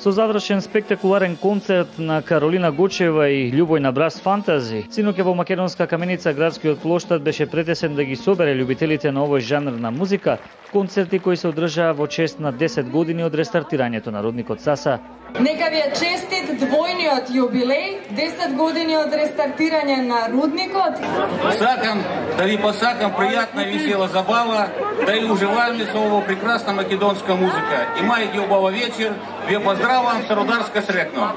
Со завршен спектакуларен концерт на Каролина Гочева и Љубојна Брас Фантази, синоќа во Македонска каменица градскиот плоштад беше претесен да ги собере љубителите на овој жанр на музика, концерти кои се одржаа во чест на 10 години од рестартирањето на рудникот Саса. Нека ви е честит двојниот јубилеј, 10 години од рестартирање на рудникот. Сакам да ви посакам пријатна и весела забава, да и уживаем со ово прекрасна македонска музика. Имајте убава вечер, ви поздравувам со родарска сретно.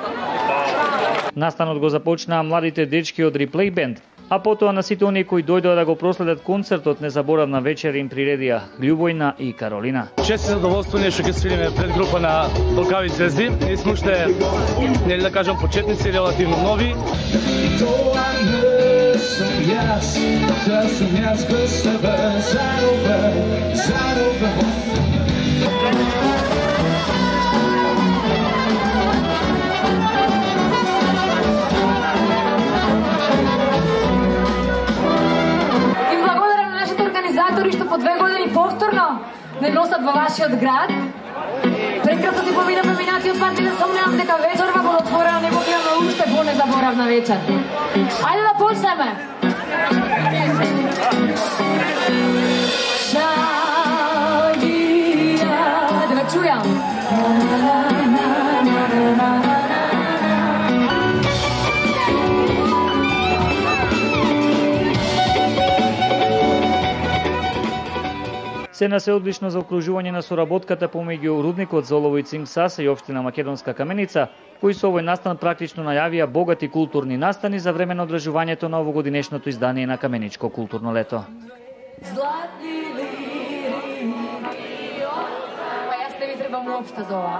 Настанот го започнаа младите дечки од Реплей Бенд, а потоа на сите оние кои дојдоа да го проследат концертот незаборавна вечер им приредија Љубојна и Каролина. Чест и задоволство ние што ќе свириме пред група на Балкави звезди. Ние сме уште, нели да кажам, почетници, релативно нови. Тоа не сум јас, да сум јас без тебе, заробе. Што по 2 години повторно не носат во вашиот град. Прекрасно си поминавме минатиот пат и да сомневам дека вечерва го отворена не го имаме уште по-незаборавна вечер. Ајде да почнеме! Шагија, да ве чујам! Сцена се одлично за окружување на соработката помеѓу рудникот Золово Цинк Саса и општина Македонска каменица, кои со овој настан практично најавија богати културни настани за време на одржувањето на овогодинешното издание на Каменичко културно лето. Златни лири, па јас не ви требам уопште за ова.